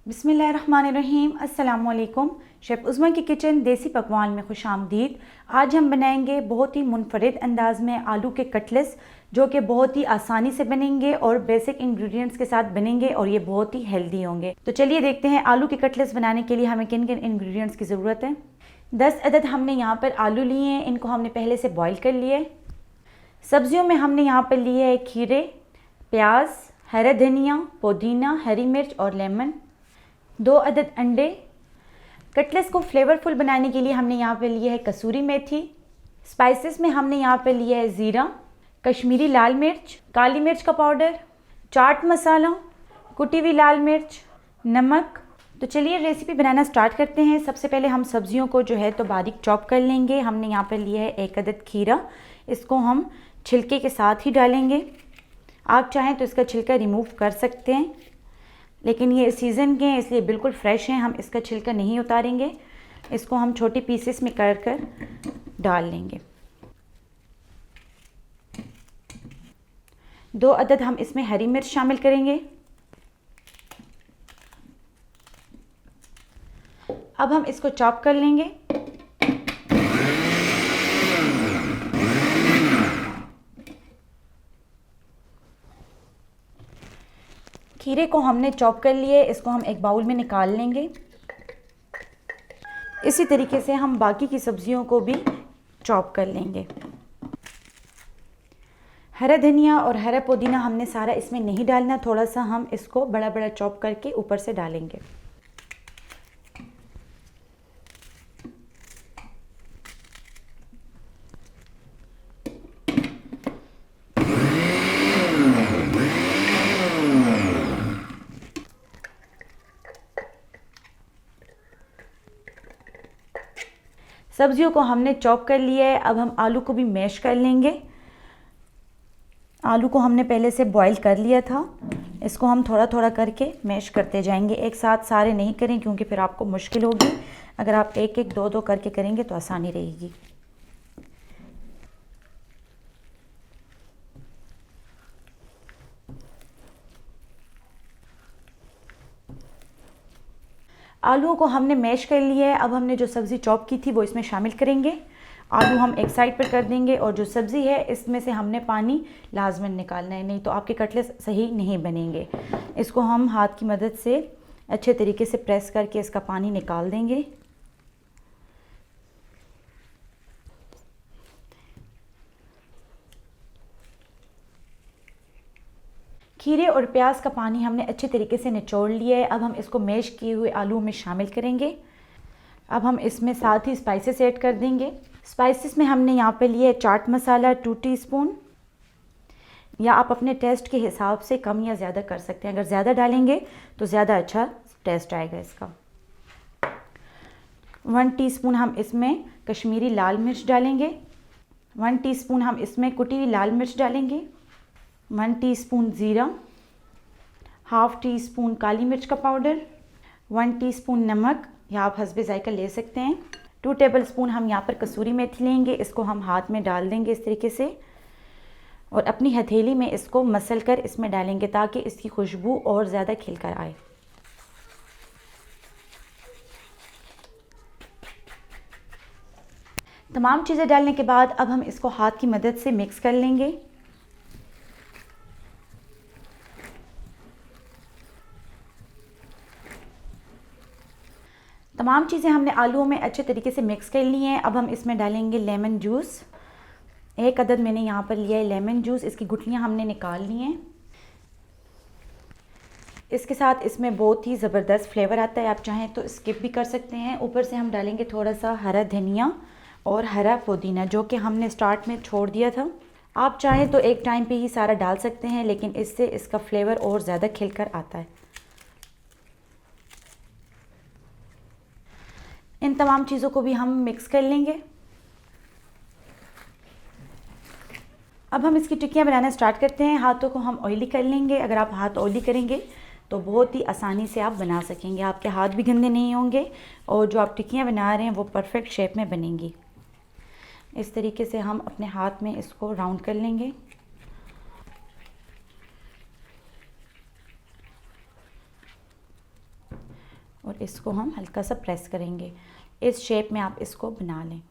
बिस्मिल्लाहिर्रहमानिर्रहीम। अस्सलाम वालेकुम। शेफ़ उज़्मा की किचन देसी पकवान में खुशामदीद। आज हम बनाएंगे बहुत ही मुनफरिद अंदाज में आलू के कटलेट्स, जो कि बहुत ही आसानी से बनेंगे और बेसिक इंग्रेडिएंट्स के साथ बनेंगे और ये बहुत ही हेल्दी होंगे। तो चलिए देखते हैं आलू के कटलेट्स बनाने के लिए हमें किन किन इंग्रेडिएंट्स की ज़रूरत है। 10 अदद हमने यहाँ पर आलू लिए हैं, इनको हमने पहले से बॉयल कर लिया है। सब्जियों में हमने यहाँ पर लिए है खीरे, प्याज, हरा धनिया, पुदीना, हरी मिर्च और लेमन। 2 अदद अंडे। कटलेट्स को फ्लेवरफुल बनाने के लिए हमने यहाँ पे लिया है कसूरी मेथी। स्पाइसेस में हमने यहाँ पे लिया है ज़ीरा, कश्मीरी लाल मिर्च, काली मिर्च का पाउडर, चाट मसाला, कुटी हुई लाल मिर्च, नमक। तो चलिए रेसिपी बनाना स्टार्ट करते हैं। सबसे पहले हम सब्जियों को जो है तो बारीक चॉप कर लेंगे। हमने यहाँ पे लिया है 1 अदद खीरा, इसको हम छिलके के साथ ही डालेंगे। आप चाहें तो इसका छिलका रिमूव कर सकते हैं, लेकिन ये सीज़न के हैं इसलिए बिल्कुल फ्रेश हैं, हम इसका छिलका नहीं उतारेंगे। इसको हम छोटी पीसेस में कर कर डाल लेंगे। 2 अदद हम इसमें हरी मिर्च शामिल करेंगे। अब हम इसको चॉप कर लेंगे। खीरे को हमने चॉप कर लिए, इसको हम एक बाउल में निकाल लेंगे। इसी तरीके से हम बाकी की सब्जियों को भी चॉप कर लेंगे। हरा धनिया और हरा पुदीना हमने सारा इसमें नहीं डालना, थोड़ा सा हम इसको बड़ा बड़ा चॉप करके ऊपर से डालेंगे। सब्जियों को हमने चॉप कर लिया है। अब हम आलू को भी मैश कर लेंगे। आलू को हमने पहले से बॉईल कर लिया था, इसको हम थोड़ा थोड़ा करके मैश करते जाएंगे। एक साथ सारे नहीं करें क्योंकि फिर आपको मुश्किल होगी। अगर आप एक एक दो दो करके करेंगे तो आसानी रहेगी। आलूओं को हमने मैश कर लिया है। अब हमने जो सब्ज़ी चॉप की थी वो इसमें शामिल करेंगे। आलू हम एक साइड पर कर देंगे और जो सब्ज़ी है इसमें से हमने पानी लाजमन निकालना है, नहीं तो आपके कटलेट्स सही नहीं बनेंगे। इसको हम हाथ की मदद से अच्छे तरीके से प्रेस करके इसका पानी निकाल देंगे। खीरे और प्याज का पानी हमने अच्छे तरीके से निचोड़ लिया है। अब हम इसको मैश किए हुए आलू में शामिल करेंगे। अब हम इसमें साथ ही स्पाइसेस ऐड कर देंगे। स्पाइसेस में हमने यहाँ पे लिए चाट मसाला 2 टीस्पून, या आप अपने टेस्ट के हिसाब से कम या ज़्यादा कर सकते हैं। अगर ज़्यादा डालेंगे तो ज़्यादा अच्छा टेस्ट आएगा इसका। 1 टीस्पून हम इसमें कश्मीरी लाल मिर्च डालेंगे। 1 टीस्पून हम इसमें कुटी हुई लाल मिर्च डालेंगे। 1 टीस्पून ज़ीरा, हाफ़ टी स्पून काली मिर्च का पाउडर, 1 टीस्पून नमक, या आप हस्बे ज़ायका ले सकते हैं। 2 टेबलस्पून हम यहाँ पर कसूरी मेथी लेंगे, इसको हम हाथ में डाल देंगे इस तरीके से और अपनी हथेली में इसको मसल कर इसमें डालेंगे ताकि इसकी खुशबू और ज़्यादा खिलकर आए। तमाम चीज़ें डालने के बाद अब हम इसको हाथ की मदद से मिक्स कर लेंगे। तमाम चीज़ें हमने आलूओं में अच्छे तरीके से मिक्स कर ली हैं। अब हम इसमें डालेंगे लेमन जूस। 1 अदद मैंने यहाँ पर लिया है लेमन जूस, इसकी गुठलियाँ हमने निकाल ली हैं। इसके साथ इसमें बहुत ही ज़बरदस्त फ्लेवर आता है, आप चाहें तो स्किप भी कर सकते हैं। ऊपर से हम डालेंगे थोड़ा सा हरा धनिया और हरा पुदीना, जो कि हमने स्टार्ट में छोड़ दिया था। आप चाहें तो एक टाइम पे ही सारा डाल सकते हैं, लेकिन इससे इसका फ्लेवर और ज़्यादा खिलकर आता है। इन तमाम चीज़ों को भी हम मिक्स कर लेंगे। अब हम इसकी टिक्कियाँ बनाना स्टार्ट करते हैं। हाथों को हम ऑयली कर लेंगे। अगर आप हाथ ऑयली करेंगे तो बहुत ही आसानी से आप बना सकेंगे, आपके हाथ भी गंदे नहीं होंगे और जो आप टिक्कियाँ बना रहे हैं वो परफेक्ट शेप में बनेंगी। इस तरीके से हम अपने हाथ में इसको राउंड कर लेंगे। और इसको हम हल्का सा प्रेस करेंगे। इस शेप में आप इसको बना लें।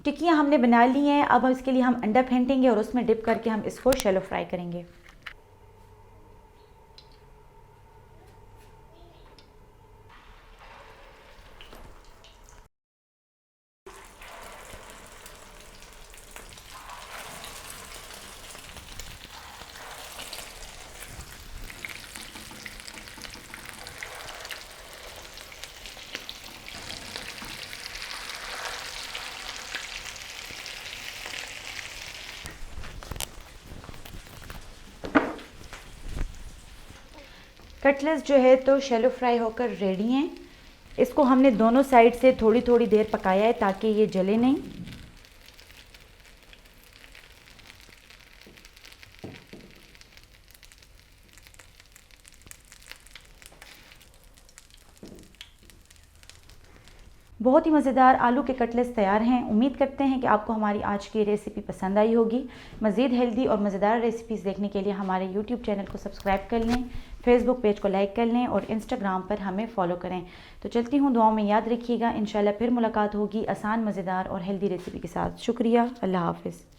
टिक्कियाँ हमने बना ली हैं। अब इसके लिए हम अंडा फेंटेंगे और उसमें डिप करके हम इसको शैलो फ्राई करेंगे। कटलेट्स जो है तो शैलो फ्राई होकर रेडी हैं। इसको हमने दोनों साइड से थोड़ी थोड़ी देर पकाया है ताकि ये जले नहीं। बहुत ही मज़ेदार आलू के कटलेट्स तैयार हैं। उम्मीद करते हैं कि आपको हमारी आज की रेसिपी पसंद आई होगी। मज़ीद हेल्दी और मज़ेदार रेसिपीज़ देखने के लिए हमारे यूट्यूब चैनल को सब्सक्राइब कर लें, फेसबुक पेज को लाइक कर लें और इंस्टाग्राम पर हमें फॉलो करें। तो चलती हूँ, दुआओं में याद रखिएगा। इंशाल्लाह फिर मुलाकात होगी आसान, मज़ेदार और हेल्दी रेसिपी के साथ। शुक्रिया। अल्लाह हाफ़िज़।